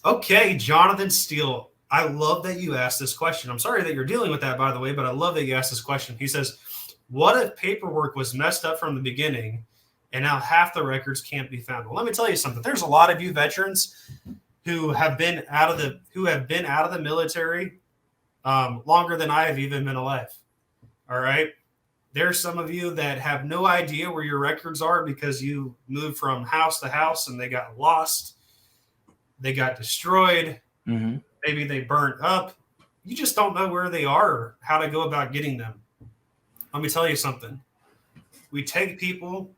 Okay, Jonathan Steele, I love that you asked this question. I'm sorry that you're dealing with that, by the way, but I love that you asked this question. He says, what if paperwork was messed up from the beginning and now half the records can't be found? Well, let me tell you something. There's a lot of you veterans who have been out of the military longer than I have even been alive. All right. There's some of you that have no idea where your records are because you moved from house to house and they got lost. They got destroyed. Mm-hmm. Maybe they burnt up. You just don't know where they are or how to go about getting them. Let me tell you something. We take people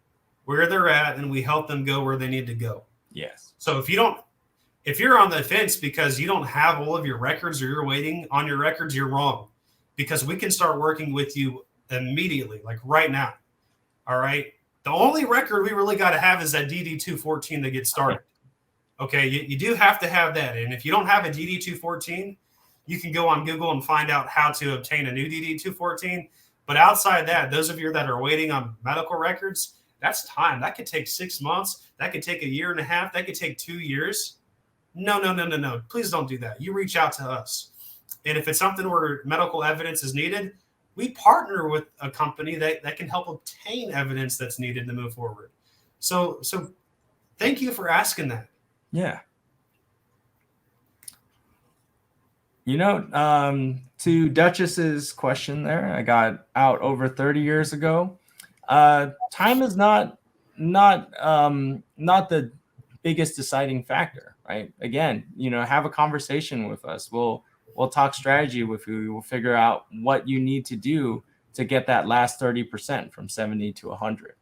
where they're at and we help them go where they need to go. Yes. So if you're on the fence because you don't have all of your records or you're waiting on your records, you're wrong. Because we can start working with you immediately, like right now. All right. The only record we really got to have is that DD-214 to get started. Okay, you do have to have that. And if you don't have a DD-214, you can go on Google and find out how to obtain a new DD-214. But outside that, those of you that are waiting on medical records, that's time. That could take 6 months. That could take a year and a half. That could take 2 years. No. Please don't do that. You reach out to us. And if it's something where medical evidence is needed, we partner with a company that can help obtain evidence that's needed to move forward. So thank you for asking that. Yeah. To Duchess's question there, I got out over 30 years ago. Time is not the biggest deciding factor, right? Again, have a conversation with us. We'll talk strategy with you. We'll figure out what you need to do to get that last 30% from 70 to 100,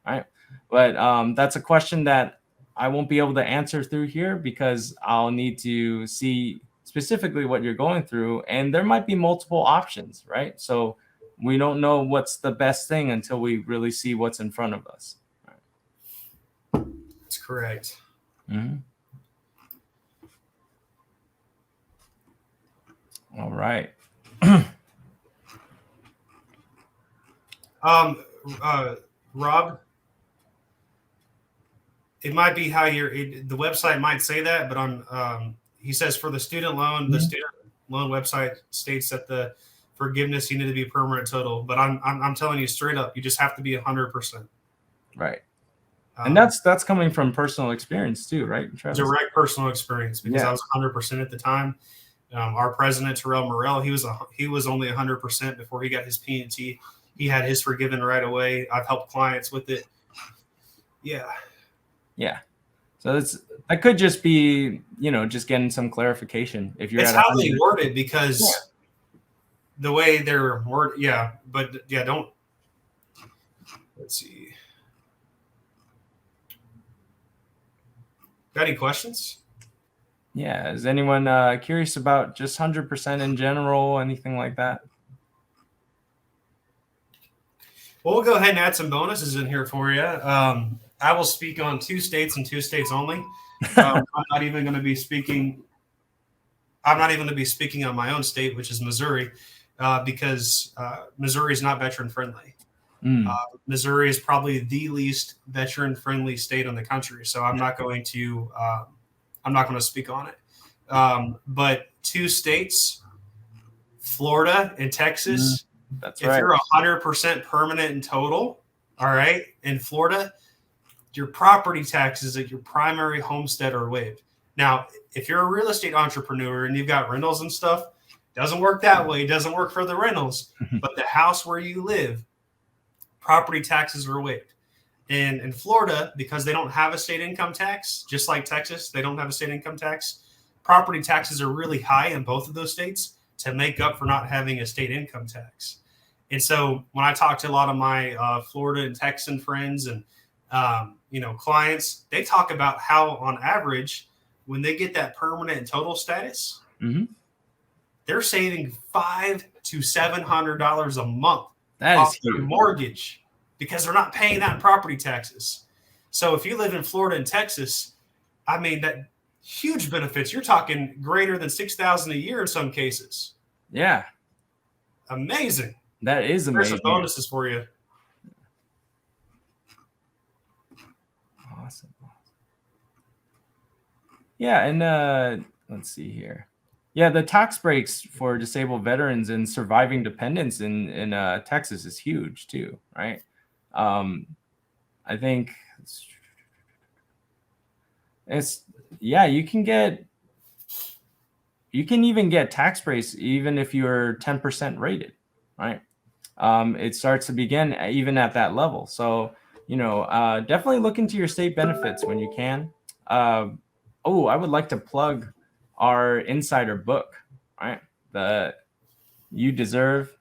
right? But that's a question that I won't be able to answer through here because I'll need to see specifically what you're going through, and there might be multiple options, right? So we don't know what's the best thing until we really see what's in front of us. That's correct. Mm-hmm. All right. Rob, it might be how the website might say that, but he says for the student loan, the student loan website states that the forgiveness you need to be permanent total. But I'm telling you straight up, you just have to be 100%. Right. And that's coming from personal experience too, right, Travis? Direct personal experience, because I was 100% at the time. Our president, Terrell Morrell, he was only 100% before he got his P&T. He had his forgiven right away. I've helped clients with it. Yeah. So that could just be, just getting some clarification. If you're it's how they word it, because the way they're worded. Yeah. But yeah, don't. Let's see. Got any questions? Yeah. Is anyone curious about just 100% in general, anything like that? Well, we'll go ahead and add some bonuses in here for you. I will speak on 2 states and 2 states only. I'm not even going to be speaking on my own state, which is Missouri, because Missouri is not veteran friendly. Missouri is probably the least veteran friendly state in the country, so I'm not going to speak on it. But 2 states, Florida and Texas. That's if right. you're 100% permanent in total, all right, in Florida, your property taxes at your primary homestead are waived. Now, if you're a real estate entrepreneur and you've got rentals and stuff, it doesn't work that way. It doesn't work for the rentals. But the house where you live, property taxes are waived. And in Florida, because they don't have a state income tax, just like Texas, they don't have a state income tax. Property taxes are really high in both of those states to make up for not having a state income tax. And so when I talk to a lot of my Florida and Texan friends and clients, they talk about how on average, when they get that permanent and total status, they're saving $500 to $700 a month off their mortgage because they're not paying that property taxes. So if you live in Florida and Texas, I mean, that huge benefits. You're talking greater than $6,000 a year in some cases. Yeah. Amazing. That is amazing. There's some bonuses for you. Awesome. Yeah, and let's see here. Yeah, the tax breaks for disabled veterans and surviving dependents in Texas is huge too, right? I think you can even get tax breaks even if you're 10% rated, right? It starts to begin even at that level. So, definitely look into your state benefits when you can. I would like to plug our insider book, right? The You Deserve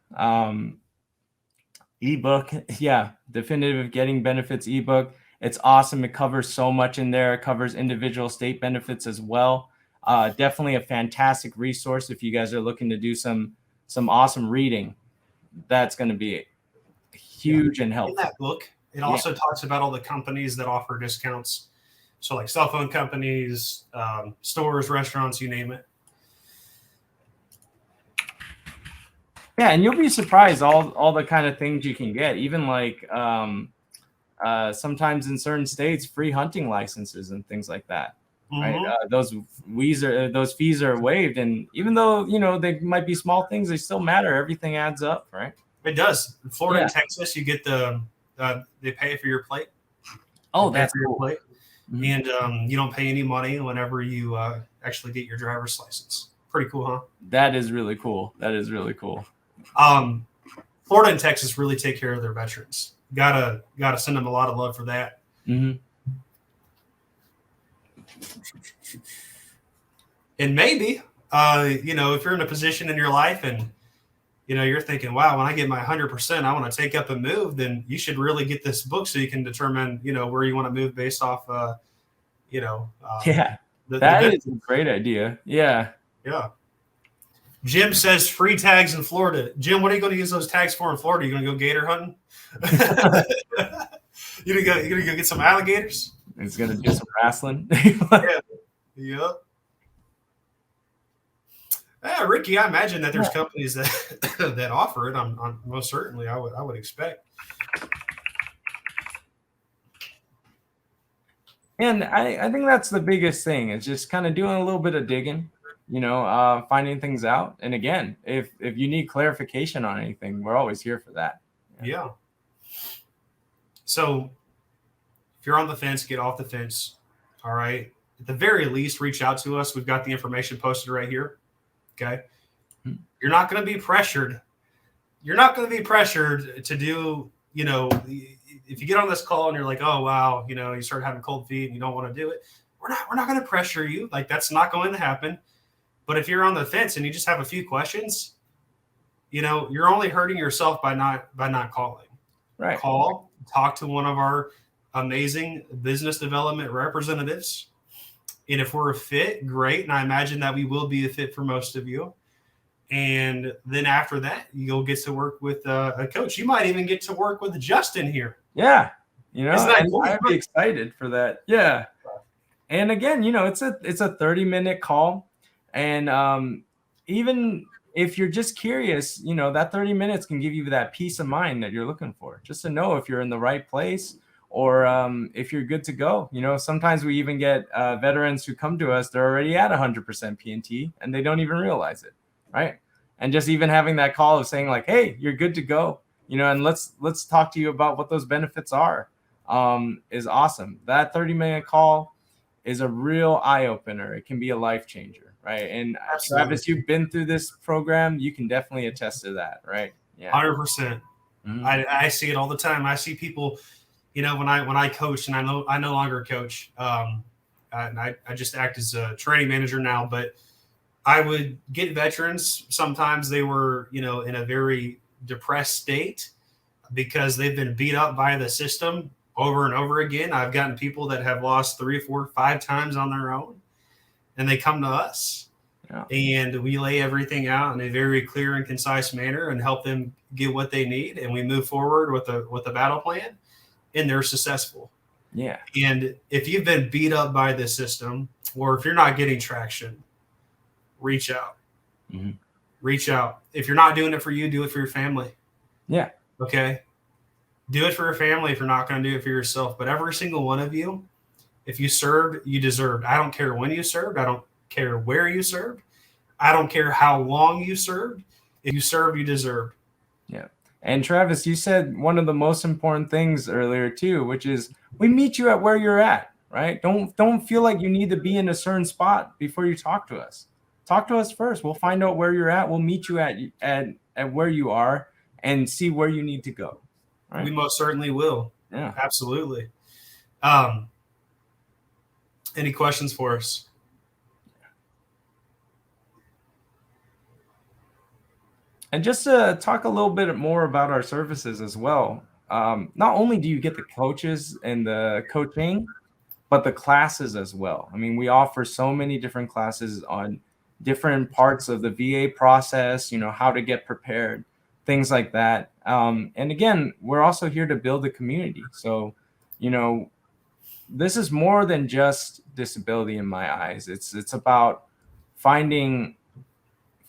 ebook. Yeah, Definitive Getting Benefits ebook. It's awesome. It covers so much in there. It covers individual state benefits as well. Definitely a fantastic resource if you guys are looking to do some awesome reading. That's going to be huge and helpful. In that book, it also talks about all the companies that offer discounts. So like cell phone companies, stores, restaurants, you name it. Yeah, and you'll be surprised all the kind of things you can get. Even like sometimes in certain states, free hunting licenses and things like that. Right? Those fees are waived, and even though they might be small things, they still matter. Everything adds up, right? It does. In Florida and Texas, you get they pay for your plate. Oh, that's cool. And you don't pay any money whenever you actually get your driver's license. Pretty cool, huh? That is really cool. That is really cool. Florida and Texas really take care of their veterans. Gotta send them a lot of love for that. Mm-hmm. And maybe, if you're in a position in your life and, you're thinking, wow, when I get my 100%, I want to take up and move, then you should really get this book so you can determine, where you want to move based off, Yeah, that is a great idea. Yeah. Yeah. Jim says free tags in Florida. Jim, what are you going to use those tags for in Florida? You going to go gator hunting? You gonna go get some alligators? It's gonna do some wrestling. Yeah. Yep. Ricky, I imagine that there's companies that that offer it. I'm most certainly I would expect. And I think that's the biggest thing. It's just kind of doing a little bit of digging, finding things out. And again, if you need clarification on anything, we're always here for that. Yeah. So if you're on the fence, get off the fence. All right. At the very least, reach out to us. We've got the information posted right here. Okay. You're not going to be pressured. You're not going to be pressured to do, if you get on this call and you're like, oh, wow, you start having cold feet and you don't want to do it. We're not going to pressure you. Like, that's not going to happen. But if you're on the fence and you just have a few questions, you're only hurting yourself by not calling. Right. Call, talk to one of our amazing business development representatives. And if we're a fit, great. And I imagine that we will be a fit for most of you. And then after that, you'll get to work with a coach. You might even get to work with Justin here. Yeah. Cool? I'd be excited for that. Yeah. And again, it's a 30-minute call. And even if you're just curious, that 30 minutes can give you that peace of mind that you're looking for, just to know if you're in the right place or if you're good to go. Sometimes we even get veterans who come to us, they're already at 100% P&T and they don't even realize it. Right. And just even having that call of saying like, hey, you're good to go, and let's talk to you about what those benefits are is awesome. That 30-minute call is a real eye opener. It can be a life changer. Right. And Absolutely. Travis, you've been through this program. You can definitely attest to that. Right. Yeah. 100%. Mm-hmm. I see it all the time. I see people, when I coach, and I no longer coach, and I just act as a training manager now, but I would get veterans. Sometimes they were, in a very depressed state because they've been beat up by the system over and over again. I've gotten people that have lost 3, 4, 5 times on their own, and they come to us. Yeah. And we lay everything out in a very clear and concise manner and help them get what they need. And we move forward with a battle plan, and they're successful. Yeah. And if you've been beat up by the system, or if you're not getting traction, reach out. Mm-hmm. Reach out. If you're not doing it for you, do it for your family. Yeah. Okay. Do it for your family if you're not going to do it for yourself. But every single one of you, if you served, you deserved. I don't care when you served. I don't care where you served. I don't care how long you served. If you served, you deserved. Yeah. And Travis, you said one of the most important things earlier too, which is we meet you at where you're at, right? Don't feel like you need to be in a certain spot before you talk to us. Talk to us first. We'll find out where you're at. We'll meet you at where you are and see where you need to go. Right? We most certainly will. Yeah, absolutely. Any questions for us? And just to talk a little bit more about our services as well. Not only do you get the coaches and the coaching, but the classes as well. I mean, we offer so many different classes on different parts of the VA process, how to get prepared, things like that. And again, we're also here to build a community. So, this is more than just disability in my eyes. It's about finding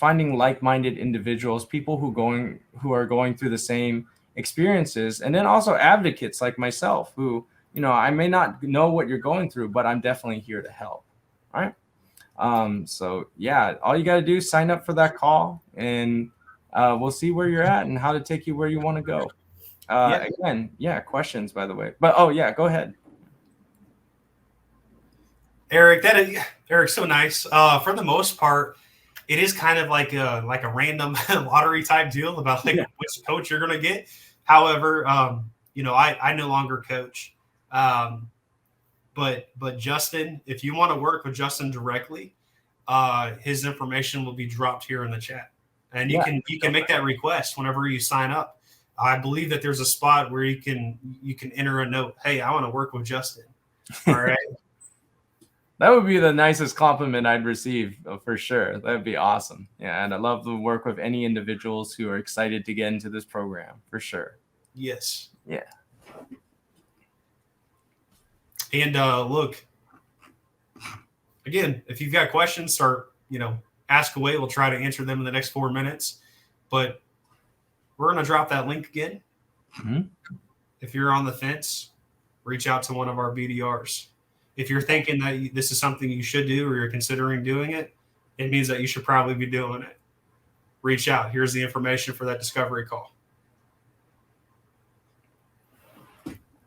like-minded individuals, people who are going through the same experiences, and then also advocates like myself who, I may not know what you're going through, but I'm definitely here to help. All right. So yeah, all you got to do is sign up for that call and we'll see where you're at and how to take you where you want to go. Again, questions, by the way. But go ahead. Eric, Eric's so nice. For the most part, it is kind of like a random lottery type deal about like Yeah. which coach you're going to get. However, I no longer coach, but Justin, if you want to work with Justin directly, his information will be dropped here in the chat, and Yeah. you can make that request whenever you sign up. I believe that there's a spot where you can enter a note. Hey, I want to work with Justin. All right. That would be the nicest compliment I'd receive for sure. That would be awesome. Yeah. And I love to work with any individuals who are excited to get into this program for sure. Yes. Yeah. And look, again, if you've got questions, start, ask away. We'll try to answer them in the next 4 minutes. But we're going to drop that link again. Mm-hmm. If you're on the fence, reach out to one of our BDRs. If you're thinking that this is something you should do or you're considering doing it, it means that you should probably be doing it. Reach out. Here's the information for that discovery call.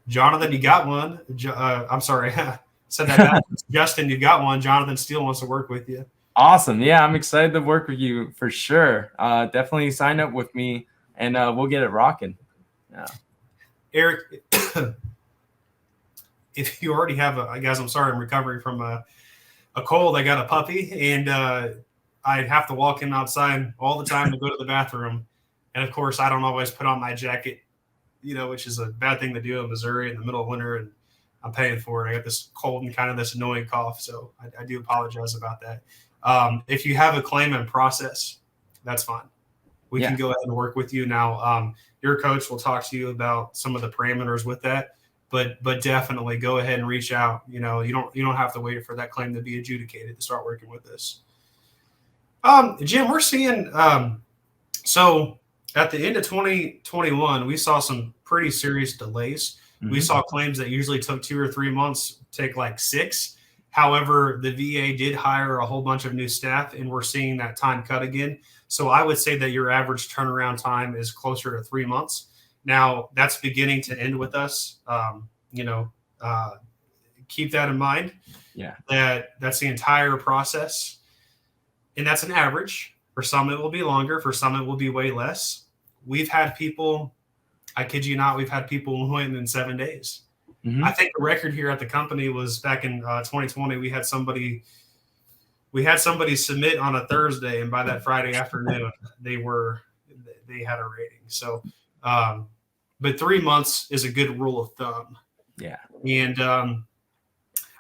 Jonathan, you got one. I'm sorry. Said that back. Justin, you got one. Jonathan still wants to work with you. Awesome. Yeah, I'm excited to work with you for sure. Definitely sign up with me and we'll get it rocking. Yeah. Eric, if you already have guys, I'm sorry, I'm recovering from a cold. I got a puppy, and I'd have to walk him outside all the time to go to the bathroom. And of course, I don't always put on my jacket, which is a bad thing to do in Missouri in the middle of winter, and I'm paying for it. I got this cold and kind of this annoying cough, so I do apologize about that. If you have a claim in process, that's fine. We can go ahead and work with you now. Your coach will talk to you about some of the parameters with that. But definitely go ahead and reach out. You don't have to wait for that claim to be adjudicated to start working with this. Jim, we're seeing so at the end of 2021, we saw some pretty serious delays. Mm-hmm. We saw claims that usually took 2 or 3 months take like 6. However, the VA did hire a whole bunch of new staff, and we're seeing that time cut again. So I would say that your average turnaround time is closer to 3 months. Now, that's beginning to end with us. Keep that in mind. Yeah. That's the entire process. And that's an average. For some, it will be longer. For some, it will be way less. We've had people, I kid you not, we've had people who went in 7 days. Mm-hmm. I think the record here at the company was back in 2020. We had somebody submit on a Thursday, and by that Friday afternoon, they had a rating. So, but 3 months is a good rule of thumb. Yeah. And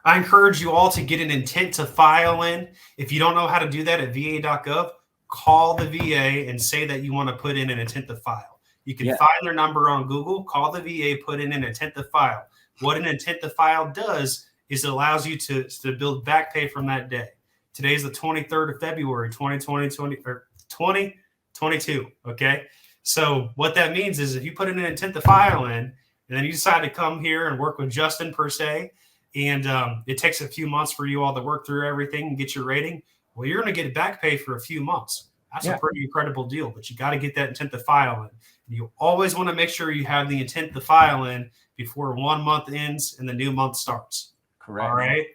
I encourage you all to get an intent to file in. If you don't know how to do that at va.gov, call the VA and say that you want to put in an intent to file. You can find their number on Google, call the VA, put in an intent to file. What an intent to file does is it allows you to build back pay from that day. Today's the 23rd of February, 2022. Okay. So what that means is if you put in an intent to file in, and then you decide to come here and work with Justin per se, and it takes a few months for you all to work through everything and get your rating, well, you're going to get back pay for a few months. That's a pretty incredible deal, but you got to get that intent to file in. You always want to make sure you have the intent to file in before 1 month ends and the new month starts. Correct. All right.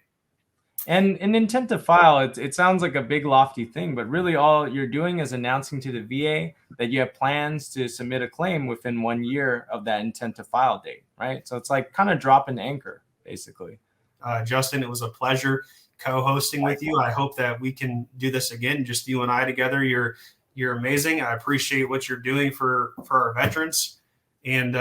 And an intent to file, it sounds like a big lofty thing, but really all you're doing is announcing to the VA that you have plans to submit a claim within 1 year of that intent to file date, right? So it's like kind of dropping anchor, basically. Justin, it was a pleasure co-hosting with you. I hope that we can do this again, just you and I together. You're amazing. I appreciate what you're doing for our veterans, and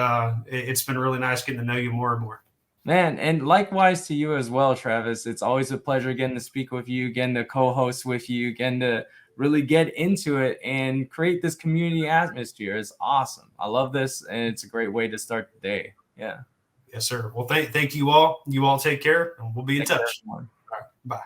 it's been really nice getting to know you more and more. Man, and likewise to you as well, Travis. It's always a pleasure getting to speak with you, getting to co-host with you, getting to really get into it and create this community atmosphere. It's awesome. I love this, and it's a great way to start the day. Yeah. Yes, sir. Well, thank you all. You all take care, and we'll be in touch. All right, bye.